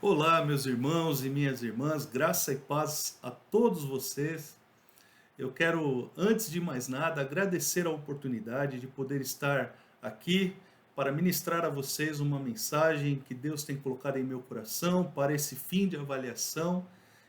Olá, meus irmãos e minhas irmãs, graça e paz a todos vocês. Eu quero, antes de mais nada, agradecer a oportunidade de poder estar aqui para ministrar a vocês uma mensagem que Deus tem colocado em meu coração para esse fim de avaliação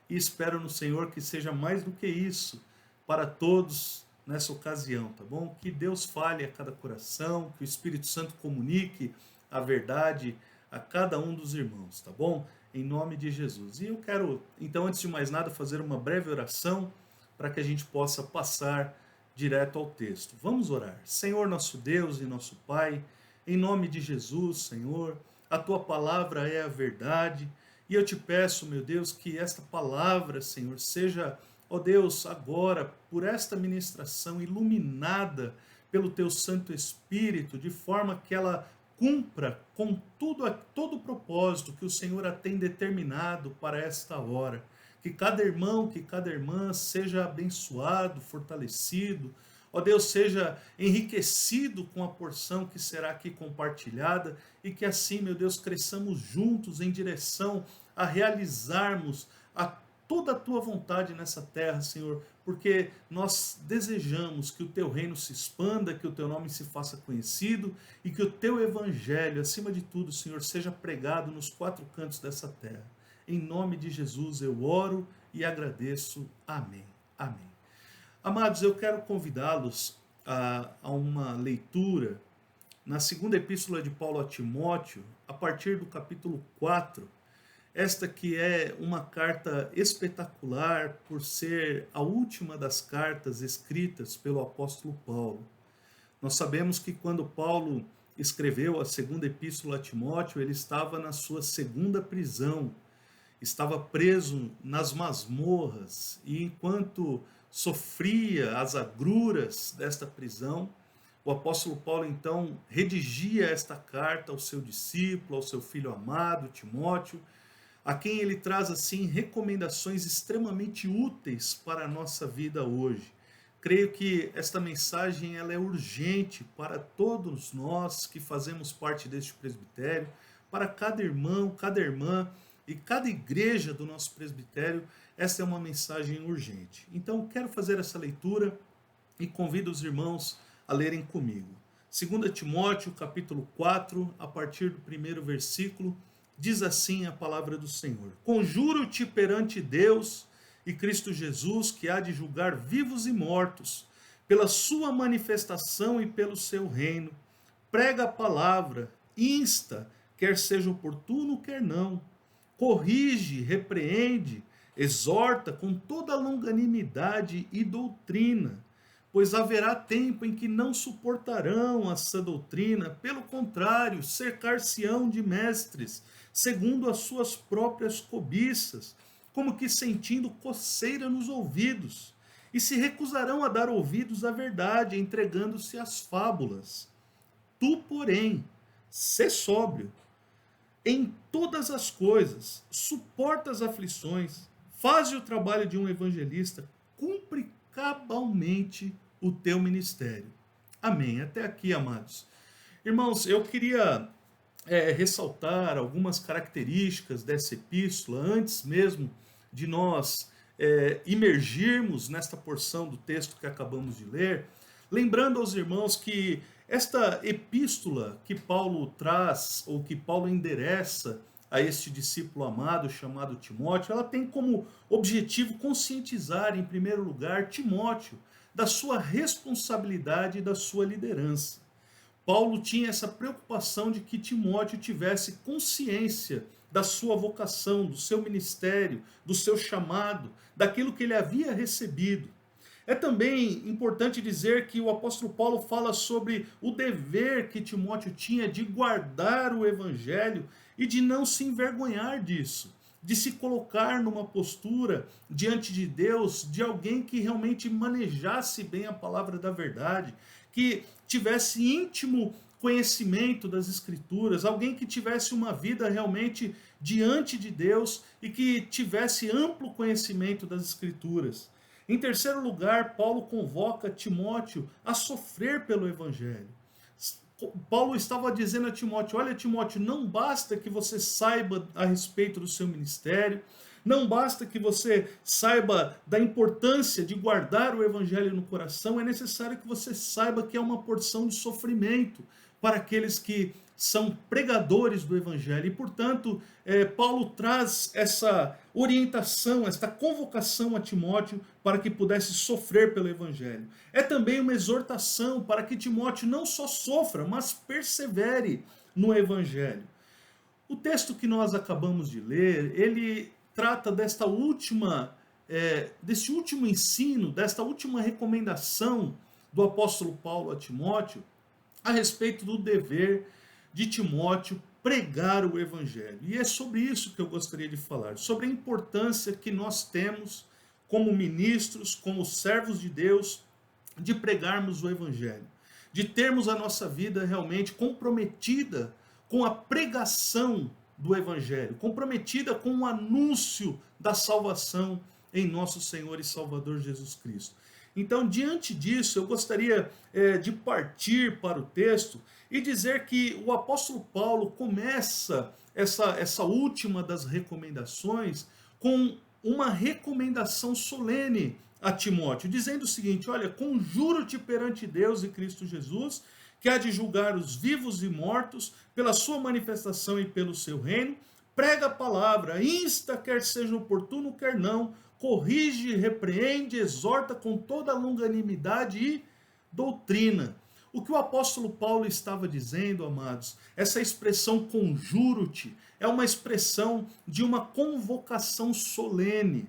e espero no Senhor que seja mais do que isso para todos nessa ocasião, tá bom? Que Deus fale a cada coração, que o Espírito Santo comunique a verdade a cada um dos irmãos, tá bom? Em nome de Jesus. E eu quero, então, antes de mais nada, fazer uma breve oração para que a gente possa passar direto ao texto. Vamos orar. Senhor nosso Deus e nosso Pai, em nome de Jesus, Senhor, a tua palavra é a verdade, e eu te peço, meu Deus, que esta palavra, Senhor, seja, ó Deus, agora, por esta ministração iluminada pelo teu Santo Espírito, de forma que ela cumpra com todo o propósito que o Senhor a tem determinado para esta hora. Que cada irmão, que cada irmã seja abençoado, fortalecido, ó Deus, seja enriquecido com a porção que será aqui compartilhada e que assim, meu Deus, cresçamos juntos em direção a realizarmos toda a tua vontade nessa terra, Senhor, porque nós desejamos que o teu reino se expanda, que o teu nome se faça conhecido e que o teu evangelho, acima de tudo, Senhor, seja pregado nos quatro cantos dessa terra. Em nome de Jesus eu oro e agradeço. Amém. Amém. Amados, eu quero convidá-los a uma leitura na segunda epístola de Paulo a Timóteo, a partir do capítulo 4. Esta que é uma carta espetacular por ser a última das cartas escritas pelo apóstolo Paulo. Nós sabemos que quando Paulo escreveu a segunda epístola a Timóteo, ele estava na sua segunda prisão, estava preso nas masmorras, e enquanto sofria as agruras desta prisão, o apóstolo Paulo então redigia esta carta ao seu discípulo, ao seu filho amado, Timóteo, a quem ele traz assim recomendações extremamente úteis para a nossa vida hoje. Creio que esta mensagem ela é urgente para todos nós que fazemos parte deste presbitério, para cada irmão, cada irmã e cada igreja do nosso presbitério. Esta é uma mensagem urgente. Então, quero fazer essa leitura e convido os irmãos a lerem comigo. 2 Timóteo, capítulo 4, a partir do primeiro versículo, diz assim a palavra do Senhor: Conjuro-te perante Deus e Cristo Jesus, que há de julgar vivos e mortos, pela sua manifestação e pelo seu reino. Prega a palavra, insta, quer seja oportuno, quer não. Corrige, repreende, exorta com toda longanimidade e doutrina, pois haverá tempo em que não suportarão a sã doutrina, pelo contrário, cercar-se-ão de mestres, segundo as suas próprias cobiças, como que sentindo coceira nos ouvidos, e se recusarão a dar ouvidos à verdade, entregando-se às fábulas. Tu, porém, sê sóbrio em todas as coisas, suporta as aflições, faze o trabalho de um evangelista, cumpre cabalmente o teu ministério. Amém. Até aqui, amados. Irmãos, eu queria ressaltar algumas características dessa epístola, antes mesmo de nós imergirmos nesta porção do texto que acabamos de ler, lembrando aos irmãos que esta epístola que Paulo traz, ou que Paulo endereça a este discípulo amado chamado Timóteo, ela tem como objetivo conscientizar, em primeiro lugar, Timóteo da sua responsabilidade e da sua liderança. Paulo tinha essa preocupação de que Timóteo tivesse consciência da sua vocação, do seu ministério, do seu chamado, daquilo que ele havia recebido. É também importante dizer que o apóstolo Paulo fala sobre o dever que Timóteo tinha de guardar o evangelho e de não se envergonhar disso, de se colocar numa postura diante de Deus, de alguém que realmente manejasse bem a palavra da verdade, que tivesse íntimo conhecimento das Escrituras, alguém que tivesse uma vida realmente diante de Deus e que tivesse amplo conhecimento das Escrituras. Em terceiro lugar, Paulo convoca Timóteo a sofrer pelo Evangelho. Paulo estava dizendo a Timóteo: olha, Timóteo, não basta que você saiba a respeito do seu ministério, não basta que você saiba da importância de guardar o evangelho no coração, é necessário que você saiba que é uma porção de sofrimento para aqueles que são pregadores do evangelho. E, portanto, Paulo traz essa orientação, esta convocação a Timóteo para que pudesse sofrer pelo evangelho. É também uma exortação para que Timóteo não só sofra, mas persevere no evangelho. O texto que nós acabamos de ler, ele trata desse último ensino, desta última recomendação do apóstolo Paulo a Timóteo a respeito do dever de Timóteo pregar o evangelho. E é sobre isso que eu gostaria de falar, sobre a importância que nós temos como ministros, como servos de Deus, de pregarmos o evangelho, de termos a nossa vida realmente comprometida com a pregação do evangelho, comprometida com o anúncio da salvação em nosso Senhor e Salvador Jesus Cristo. Então, diante disso, eu gostaria de partir para o texto e dizer que o apóstolo Paulo começa essa última das recomendações com uma recomendação solene a Timóteo, dizendo o seguinte: olha, conjuro-te perante Deus e Cristo Jesus, que há de julgar os vivos e mortos pela sua manifestação e pelo seu reino, prega a palavra, insta, quer seja oportuno, quer não, corrige, repreende, exorta com toda longanimidade e doutrina. O que o apóstolo Paulo estava dizendo, amados, essa expressão conjuro-te, é uma expressão de uma convocação solene.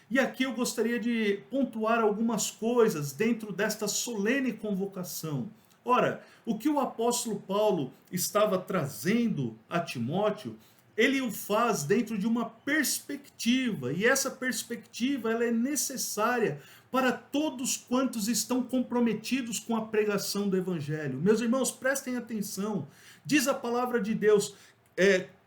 E aqui eu gostaria de pontuar algumas coisas dentro desta solene convocação. Ora, o que o apóstolo Paulo estava trazendo a Timóteo, ele o faz dentro de uma perspectiva, e essa perspectiva ela é necessária para todos quantos estão comprometidos com a pregação do evangelho. Meus irmãos, prestem atenção, diz a palavra de Deus,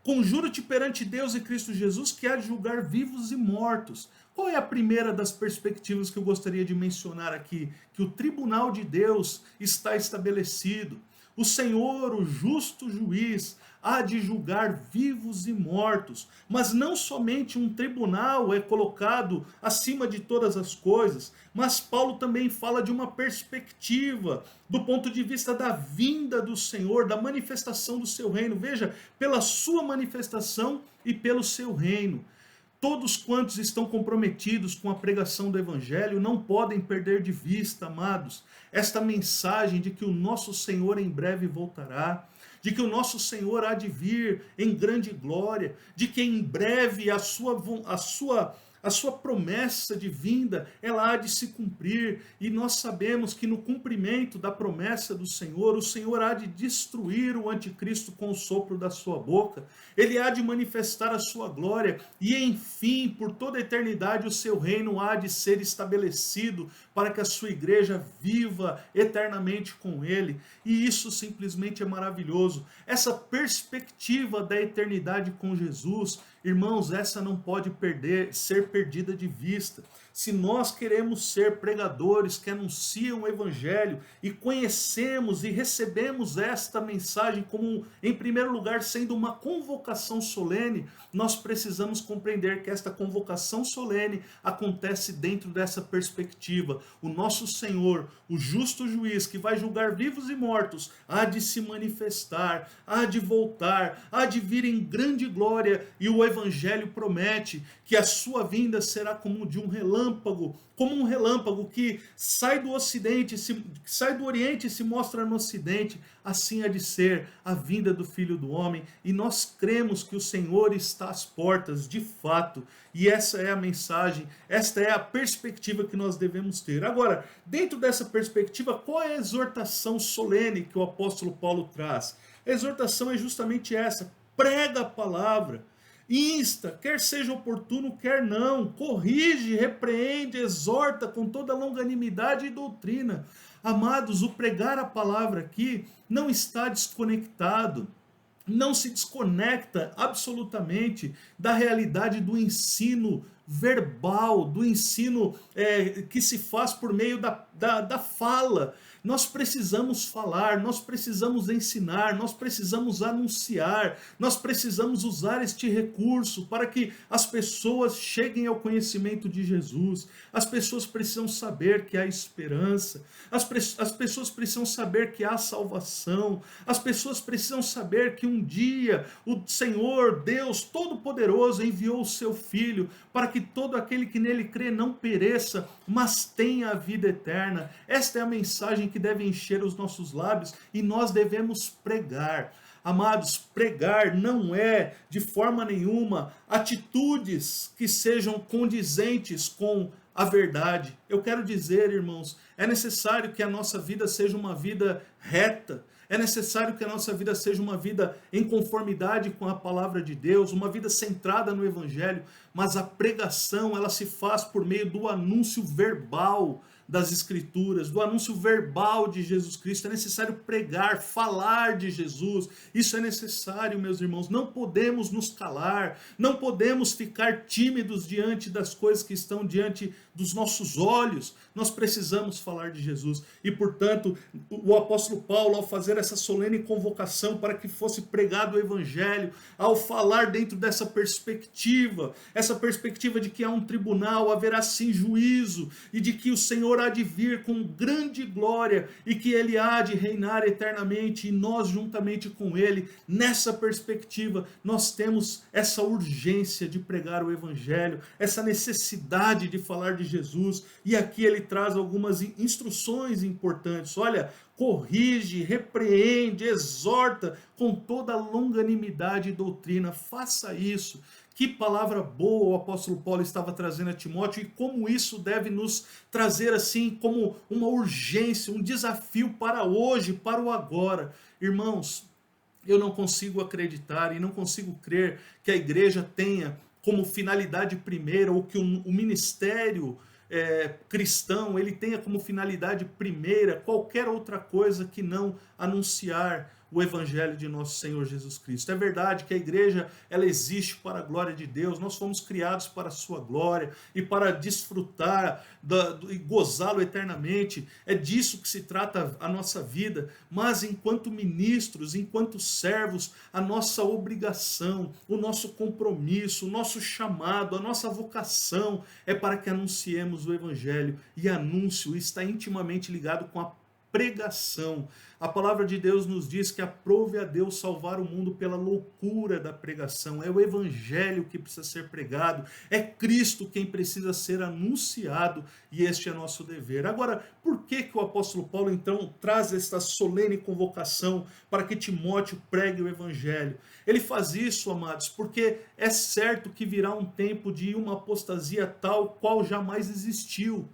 conjuro-te perante Deus e Cristo Jesus, que há de julgar vivos e mortos. Qual é a primeira das perspectivas que eu gostaria de mencionar aqui? Que o tribunal de Deus está estabelecido. O Senhor, o justo juiz, há de julgar vivos e mortos. Mas não somente um tribunal é colocado acima de todas as coisas, mas Paulo também fala de uma perspectiva do ponto de vista da vinda do Senhor, da manifestação do seu reino. Veja, pela sua manifestação e pelo seu reino. Todos quantos estão comprometidos com a pregação do evangelho não podem perder de vista, amados, esta mensagem de que o nosso Senhor em breve voltará, de que o nosso Senhor há de vir em grande glória, de que em breve a sua promessa de vinda, ela há de se cumprir, e nós sabemos que no cumprimento da promessa do Senhor, o Senhor há de destruir o anticristo com o sopro da sua boca, ele há de manifestar a sua glória, e enfim, por toda a eternidade, o seu reino há de ser estabelecido, para que a sua igreja viva eternamente com ele, e isso simplesmente é maravilhoso. Essa perspectiva da eternidade com Jesus, irmãos, essa não pode ser perdida de vista. Se nós queremos ser pregadores que anunciam o evangelho e conhecemos e recebemos esta mensagem como, em primeiro lugar, sendo uma convocação solene, nós precisamos compreender que esta convocação solene acontece dentro dessa perspectiva. O nosso Senhor, o justo juiz que vai julgar vivos e mortos, há de se manifestar, há de voltar, há de vir em grande glória, e o evangelho promete que a sua vinda será como de um relâmpago, que sai do ocidente, sai do oriente e se mostra no ocidente. Assim há de ser a vinda do Filho do Homem, e nós cremos que o Senhor está às portas, de fato, e essa é a mensagem, esta é a perspectiva que nós devemos ter. Agora, dentro dessa perspectiva, qual é a exortação solene que o apóstolo Paulo traz? A exortação é justamente essa: prega a palavra, insta, quer seja oportuno, quer não, corrige, repreende, exorta com toda longanimidade e doutrina. Amados, o pregar a palavra aqui não está desconectado, não se desconecta absolutamente da realidade do ensino verbal, do ensino que se faz por meio da fala. Nós precisamos falar, nós precisamos ensinar, nós precisamos anunciar, nós precisamos usar este recurso para que as pessoas cheguem ao conhecimento de Jesus. As pessoas precisam saber que há esperança, as pessoas precisam saber que há salvação, as pessoas precisam saber que um dia o Senhor, Deus Todo-Poderoso, enviou o seu Filho para que todo aquele que nele crê não pereça, mas tenha a vida eterna. Esta é a mensagem que deve encher os nossos lábios e nós devemos pregar. Amados, pregar não é de forma nenhuma atitudes que sejam condizentes com a verdade. Eu quero dizer, irmãos, é necessário que a nossa vida seja uma vida reta. É necessário que a nossa vida seja uma vida em conformidade com a palavra de Deus, uma vida centrada no Evangelho, mas a pregação, ela se faz por meio do anúncio verbal das Escrituras, do anúncio verbal de Jesus Cristo. É necessário pregar, falar de Jesus. Isso é necessário, meus irmãos. Não podemos nos calar, não podemos ficar tímidos diante das coisas que estão diante dos nossos olhos. Nós precisamos falar de Jesus. E, portanto, o apóstolo Paulo, ao fazer essa solene convocação para que fosse pregado o Evangelho, ao falar dentro dessa perspectiva, essa perspectiva de que há um tribunal, haverá sim juízo, e de que o Senhor há de vir com grande glória, e que Ele há de reinar eternamente, e nós juntamente com Ele. Nessa perspectiva, nós temos essa urgência de pregar o Evangelho, essa necessidade de falar de Jesus, e aqui ele traz algumas instruções importantes. Olha, corrige, repreende, exorta com toda longanimidade e doutrina. Faça isso. Que palavra boa o apóstolo Paulo estava trazendo a Timóteo, e como isso deve nos trazer assim como uma urgência, um desafio para hoje, para o agora. Irmãos, eu não consigo acreditar e não consigo crer que a igreja tenha como finalidade primeira, ou que o ministério cristão ele tenha como finalidade primeira qualquer outra coisa que não anunciar o Evangelho de nosso Senhor Jesus Cristo. É verdade que a igreja ela existe para a glória de Deus, nós fomos criados para a sua glória e para desfrutar e gozá-lo eternamente. É disso que se trata a nossa vida, mas enquanto ministros, enquanto servos, a nossa obrigação, o nosso compromisso, o nosso chamado, a nossa vocação é para que anunciemos o Evangelho, e anúncio está intimamente ligado com a pregação. A palavra de Deus nos diz que aprove a Deus salvar o mundo pela loucura da pregação. É o Evangelho que precisa ser pregado, é Cristo quem precisa ser anunciado, e este é nosso dever. Agora, por que o apóstolo Paulo então traz esta solene convocação para que Timóteo pregue o Evangelho? Ele faz isso, amados, porque é certo que virá um tempo de uma apostasia tal qual jamais existiu.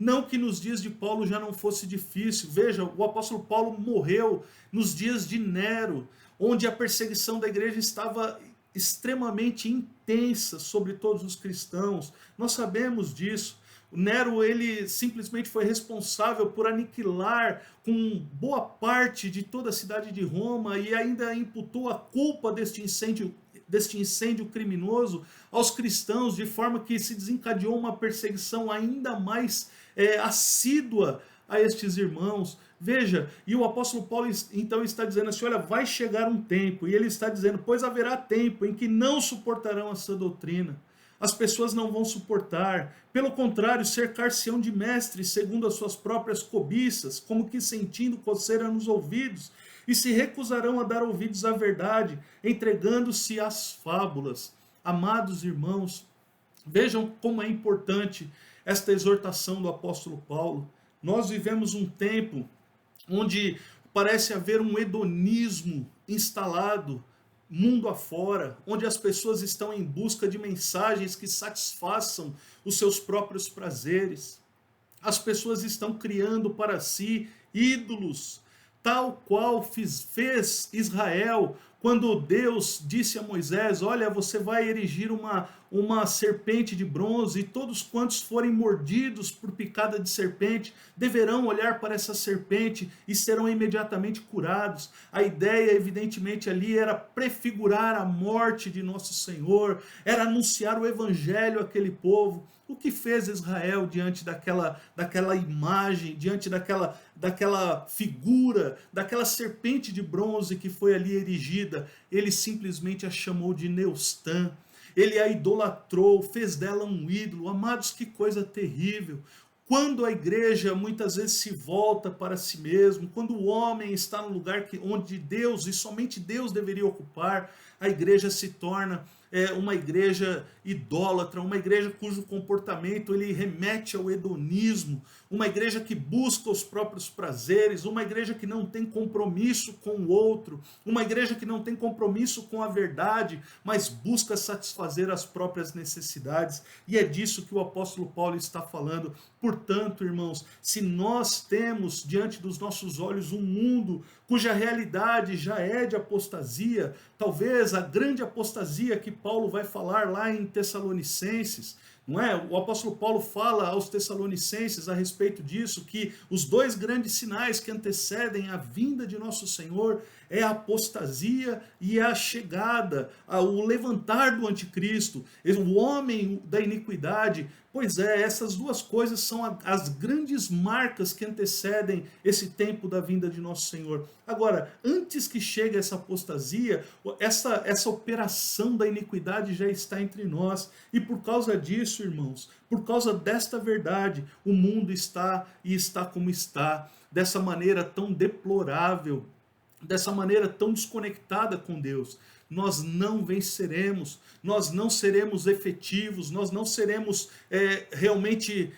Não que nos dias de Paulo já não fosse difícil. Veja, o apóstolo Paulo morreu nos dias de Nero, onde a perseguição da igreja estava extremamente intensa sobre todos os cristãos. Nós sabemos disso. O Nero, ele simplesmente foi responsável por aniquilar com boa parte de toda a cidade de Roma, e ainda imputou a culpa deste incêndio criminoso aos cristãos, de forma que se desencadeou uma perseguição ainda mais assídua a estes irmãos. Veja, e o apóstolo Paulo então está dizendo assim, olha, vai chegar um tempo, e ele está dizendo, pois haverá tempo em que não suportarão essa doutrina. As pessoas não vão suportar, pelo contrário, cercar-se-ão de mestres segundo as suas próprias cobiças, como que sentindo coceira nos ouvidos, e se recusarão a dar ouvidos à verdade, entregando-se às fábulas. Amados irmãos, vejam como é importante esta exortação do apóstolo Paulo. Nós vivemos um tempo onde parece haver um hedonismo instalado mundo afora, onde as pessoas estão em busca de mensagens que satisfaçam os seus próprios prazeres. As pessoas estão criando para si ídolos, tal qual fez Israel quando Deus disse a Moisés: olha, você vai erigir uma serpente de bronze, e todos quantos forem mordidos por picada de serpente deverão olhar para essa serpente e serão imediatamente curados. A ideia, evidentemente, ali era prefigurar a morte de nosso Senhor, era anunciar o evangelho àquele povo. O que fez Israel diante daquela imagem, diante daquela figura, daquela serpente de bronze que foi ali erigida? Ele simplesmente a chamou de Neustã. Ele a idolatrou, fez dela um ídolo. Amados, que coisa terrível. Quando a igreja muitas vezes se volta para si mesmo, quando o homem está no lugar onde Deus e somente Deus deveria ocupar, a igreja se torna uma igreja idólatra, uma igreja cujo comportamento ele remete ao hedonismo, uma igreja que busca os próprios prazeres, uma igreja que não tem compromisso com o outro, uma igreja que não tem compromisso com a verdade, mas busca satisfazer as próprias necessidades. E é disso que o apóstolo Paulo está falando. Portanto, irmãos, se nós temos diante dos nossos olhos um mundo cuja realidade já é de apostasia, talvez a grande apostasia que Paulo vai falar lá em Tessalonicenses, não é? O apóstolo Paulo fala aos Tessalonicenses a respeito disso, que os dois grandes sinais que antecedem a vinda de nosso Senhor é a apostasia e a chegada, o levantar do anticristo, o homem da iniquidade. Pois é, essas duas coisas são as grandes marcas que antecedem esse tempo da vinda de nosso Senhor. Agora, antes que chegue essa apostasia, essa operação da iniquidade já está entre nós. E por causa disso, irmãos, por causa desta verdade, o mundo está como está, dessa maneira tão deplorável, dessa maneira tão desconectada com Deus. Nós não venceremos, nós não seremos efetivos, nós não seremos realmente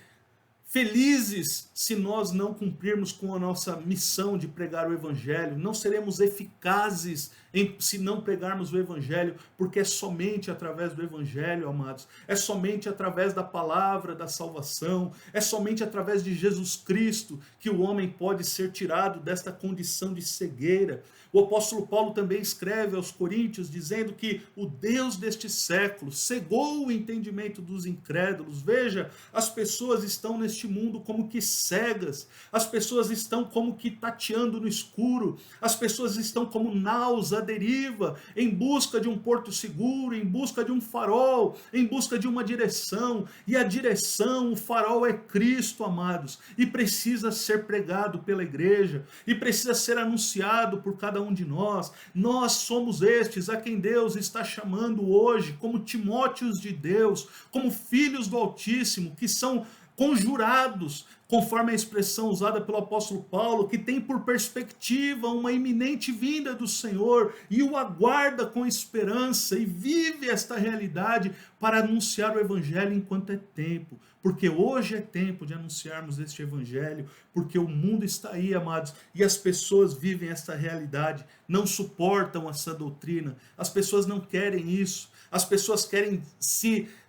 felizes se nós não cumprirmos com a nossa missão de pregar o Evangelho. Não seremos eficazes se não pregarmos o Evangelho, porque é somente através do Evangelho, amados, é somente através da palavra da salvação, é somente através de Jesus Cristo que o homem pode ser tirado desta condição de cegueira. O apóstolo Paulo também escreve aos Coríntios dizendo que o Deus deste século cegou o entendimento dos incrédulos. Veja, as pessoas estão neste mundo como que cegas, as pessoas estão como que tateando no escuro, as pessoas estão como naus à deriva, em busca de um porto seguro, em busca de um farol, em busca de uma direção, e a direção, o farol é Cristo, amados, e precisa ser pregado pela igreja, e precisa ser anunciado por cada um de nós. Nós somos estes a quem Deus está chamando hoje como Timóteos de Deus, como filhos do Altíssimo, que são conjurados, conforme a expressão usada pelo apóstolo Paulo, que tem por perspectiva uma iminente vinda do Senhor e o aguarda com esperança e vive esta realidade para anunciar o Evangelho enquanto é tempo, porque hoje é tempo de anunciarmos este Evangelho, porque o mundo está aí, amados, e as pessoas vivem esta realidade, não suportam essa doutrina, as pessoas não querem isso, as pessoas querem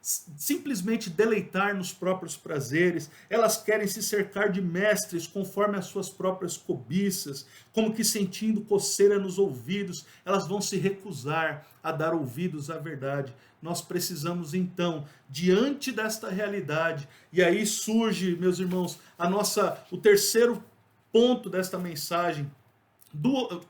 simplesmente deleitar nos próprios prazeres, elas querem se cercar de mestres conforme as suas próprias cobiças, como que sentindo coceira nos ouvidos, elas vão se recusar a dar ouvidos à verdade. Nós precisamos então, diante desta realidade, e aí surge, meus irmãos, o terceiro ponto desta mensagem,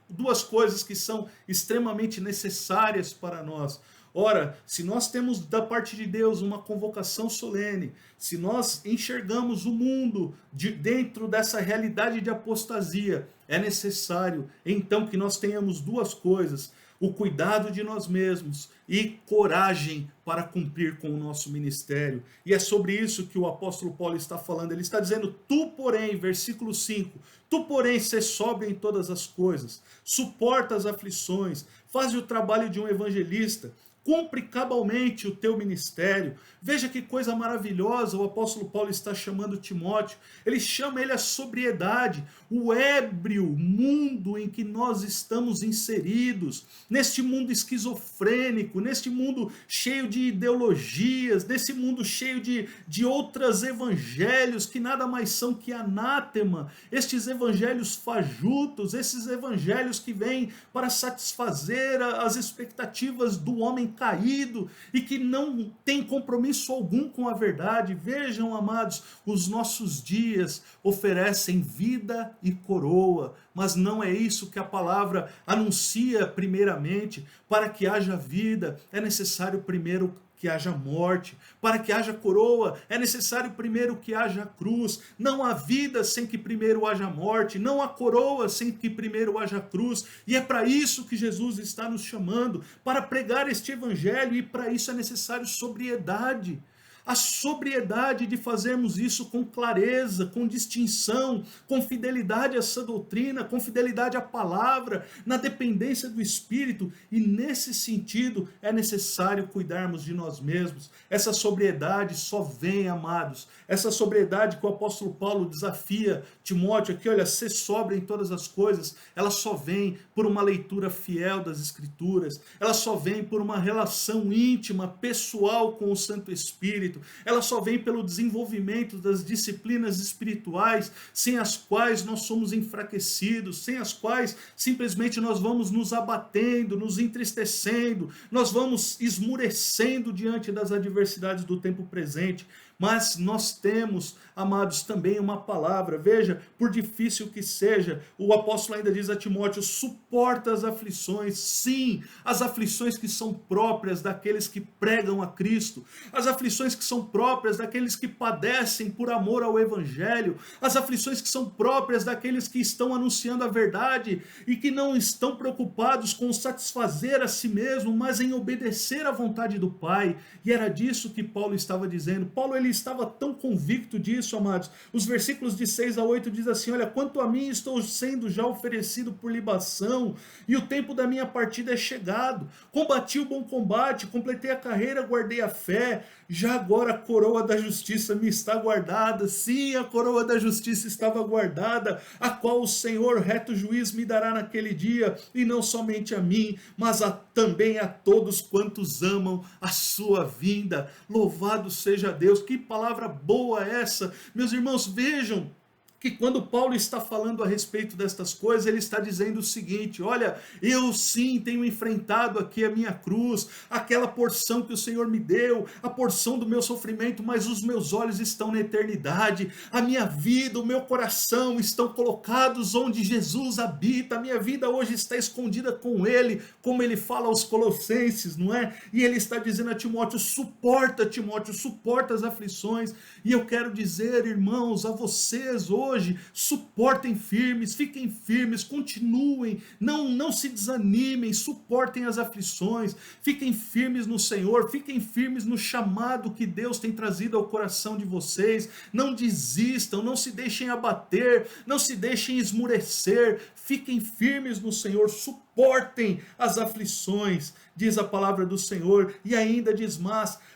duas coisas que são extremamente necessárias para nós. Ora, se nós temos da parte de Deus uma convocação solene, se nós enxergamos o mundo dentro dessa realidade de apostasia, é necessário então que nós tenhamos duas coisas: o cuidado de nós mesmos e coragem para cumprir com o nosso ministério. E é sobre isso que o apóstolo Paulo está falando. Ele está dizendo: tu, porém, versículo 5, tu, porém, sê sóbrio em todas as coisas, suporta as aflições, faz o trabalho de um evangelista, cumpre cabalmente o teu ministério. Veja que coisa maravilhosa o apóstolo Paulo está chamando Timóteo. Ele chama ele à sobriedade, o ébrio mundo em que nós estamos inseridos, neste mundo esquizofrênico, neste mundo cheio de ideologias, nesse mundo cheio de outros evangelhos que nada mais são que anátema, estes evangelhos fajutos, esses evangelhos que vêm para satisfazer as expectativas do homem caído e que não tem compromisso algum com a verdade. Vejam, amados, os nossos dias oferecem vida e coroa, mas não é isso que a palavra anuncia primeiramente. Para que haja vida, é necessário primeiro que haja morte. Para que haja coroa, é necessário primeiro que haja cruz. Não há vida sem que primeiro haja morte. Não há coroa sem que primeiro haja cruz. E é para isso que Jesus está nos chamando, para pregar este evangelho, e para isso é necessário sobriedade. A sobriedade de fazermos isso com clareza, com distinção, com fidelidade a essa doutrina, com fidelidade à palavra, na dependência do Espírito. E nesse sentido é necessário cuidarmos de nós mesmos. Essa sobriedade só vem, amados, essa sobriedade que o apóstolo Paulo desafia Timóteo aqui, olha, ser sóbrio em todas as coisas, ela só vem por uma leitura fiel das Escrituras, ela só vem por uma relação íntima, pessoal com o Santo Espírito, ela só vem pelo desenvolvimento das disciplinas espirituais, sem as quais nós somos enfraquecidos, sem as quais simplesmente nós vamos nos abatendo, nos entristecendo, nós vamos esmurecendo diante das adversidades do tempo presente. Mas nós temos, amados, também uma palavra. Veja, por difícil que seja, o apóstolo ainda diz a Timóteo: suporta as aflições. Sim, as aflições que são próprias daqueles que pregam a Cristo, as aflições que são próprias daqueles que padecem por amor ao Evangelho, as aflições que são próprias daqueles que estão anunciando a verdade e que não estão preocupados com satisfazer a si mesmo, mas em obedecer à vontade do Pai. E era disso que Paulo estava dizendo. Paulo, ele estava tão convicto disso, amados. Os versículos de 6 a 8 diz assim: olha, quanto a mim, estou sendo já oferecido por libação, e o tempo da minha partida é chegado. Combati o bom combate, completei a carreira, guardei a fé. Já agora a coroa da justiça me está guardada. Sim, a coroa da justiça estava guardada, a qual o Senhor, reto juiz, me dará naquele dia, e não somente a mim, mas também a todos quantos amam a sua vinda. Louvado seja Deus. Que palavra boa essa, meus irmãos. Vejam que quando Paulo está falando a respeito destas coisas, ele está dizendo o seguinte: olha, eu sim tenho enfrentado aqui a minha cruz, aquela porção que o Senhor me deu, a porção do meu sofrimento, mas os meus olhos estão na eternidade, a minha vida, o meu coração estão colocados onde Jesus habita, a minha vida hoje está escondida com Ele, como ele fala aos Colossenses, não é? E ele está dizendo a Timóteo: suporta, Timóteo, suporta as aflições. E eu quero dizer, irmãos, a vocês hoje, suportem firmes, fiquem firmes, continuem, não se desanimem, suportem as aflições, fiquem firmes no Senhor, fiquem firmes no chamado que Deus tem trazido ao coração de vocês. Não desistam, não se deixem abater, não se deixem esmurecer, fiquem firmes no Senhor, suportem as aflições, diz a palavra do Senhor. E ainda diz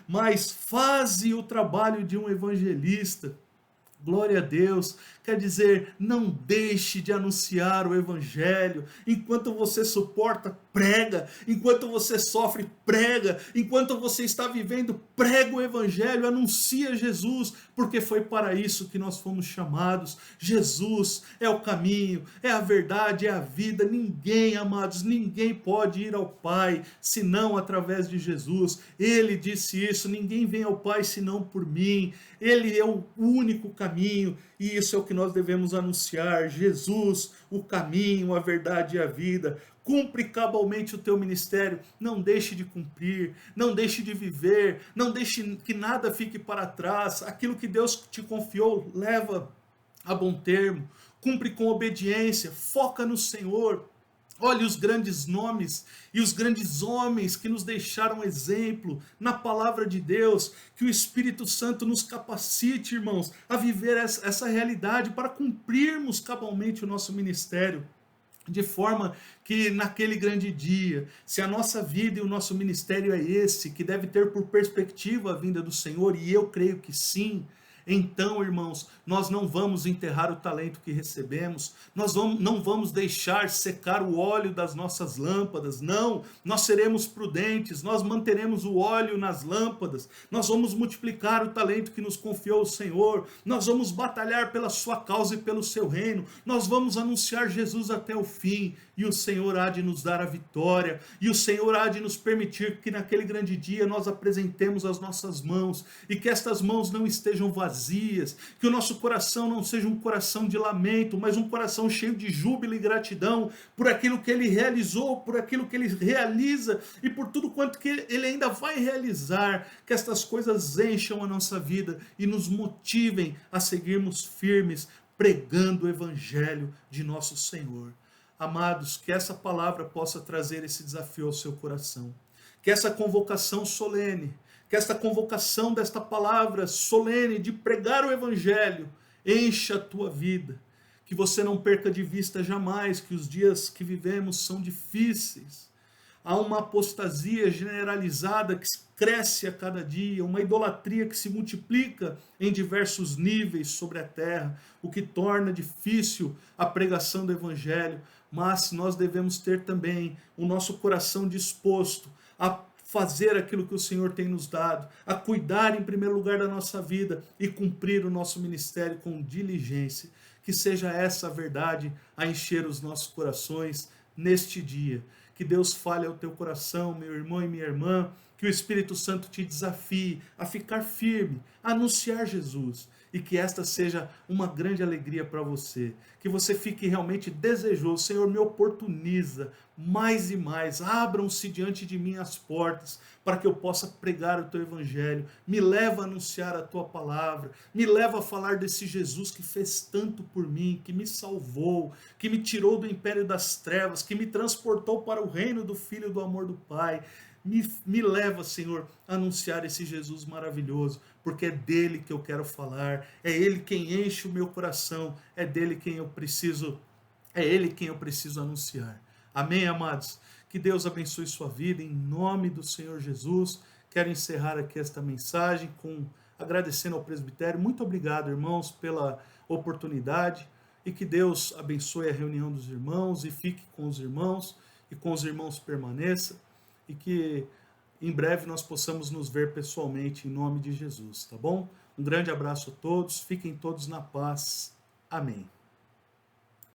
mas faze o trabalho de um evangelista. Glória a Deus. Quer dizer, não deixe de anunciar o Evangelho. Enquanto você suporta, prega. Enquanto você sofre, prega. Enquanto você está vivendo, prega o Evangelho, anuncia Jesus, porque foi para isso que nós fomos chamados. Jesus é o caminho, é a verdade, é a vida. Ninguém, amados, ninguém pode ir ao Pai senão através de Jesus. Ele disse isso: ninguém vem ao Pai senão por mim. Ele é o único caminho, e isso é o que nós devemos anunciar: Jesus, o caminho, a verdade e a vida. Cumpre cabalmente o teu ministério, não deixe de cumprir, não deixe de viver, não deixe que nada fique para trás. Aquilo que Deus te confiou, leva a bom termo, cumpre com obediência, foca no Senhor. Olhe os grandes nomes e os grandes homens que nos deixaram exemplo na palavra de Deus. Que o Espírito Santo nos capacite, irmãos, a viver essa realidade para cumprirmos cabalmente o nosso ministério. de forma que naquele grande dia, se a nossa vida e o nosso ministério é esse, que deve ter por perspectiva a vinda do Senhor, e eu creio que sim, então, irmãos, nós não vamos enterrar o talento que recebemos, não vamos deixar secar o óleo das nossas lâmpadas, não, nós seremos prudentes, nós manteremos o óleo nas lâmpadas, nós vamos multiplicar o talento que nos confiou o Senhor, nós vamos batalhar pela sua causa e pelo seu reino, nós vamos anunciar Jesus até o fim, e o Senhor há de nos dar a vitória, e o Senhor há de nos permitir que naquele grande dia nós apresentemos as nossas mãos, e que estas mãos não estejam vazias, que o nosso coração não seja um coração de lamento, mas um coração cheio de júbilo e gratidão, por aquilo que Ele realizou, por aquilo que Ele realiza, e por tudo quanto que Ele ainda vai realizar, que estas coisas encham a nossa vida, e nos motivem a seguirmos firmes, pregando o Evangelho de nosso Senhor. Amados, que essa palavra possa trazer esse desafio ao seu coração. Que essa convocação solene, que esta convocação desta palavra solene de pregar o Evangelho encha a tua vida. Que você não perca de vista jamais que os dias que vivemos são difíceis. Há uma apostasia generalizada que cresce a cada dia, uma idolatria que se multiplica em diversos níveis sobre a terra, o que torna difícil a pregação do Evangelho, mas nós devemos ter também o nosso coração disposto a fazer aquilo que o Senhor tem nos dado, a cuidar em primeiro lugar da nossa vida e cumprir o nosso ministério com diligência. Que seja essa a verdade a encher os nossos corações neste dia. Que Deus fale ao teu coração, meu irmão e minha irmã, que o Espírito Santo te desafie a ficar firme, a anunciar Jesus, e que esta seja uma grande alegria para você, que você fique realmente desejoso. Senhor, me oportuniza mais e mais, abram-se diante de mim as portas, para que eu possa pregar o teu Evangelho, me leva a anunciar a tua palavra, me leva a falar desse Jesus que fez tanto por mim, que me salvou, que me tirou do império das trevas, que me transportou para o reino do Filho do amor do Pai. Me leva, Senhor, a anunciar esse Jesus maravilhoso, porque é dele que eu quero falar, é ele quem enche o meu coração, é dele quem eu preciso, é ele quem eu preciso anunciar. Amém, amados? Que Deus abençoe sua vida, em nome do Senhor Jesus. Quero encerrar aqui esta mensagem agradecendo ao presbitério. Muito obrigado, irmãos, pela oportunidade, e que Deus abençoe a reunião dos irmãos e fique com os irmãos, e com os irmãos permaneça, e que em breve nós possamos nos ver pessoalmente em nome de Jesus, tá bom? Um grande abraço a todos, fiquem todos na paz. Amém.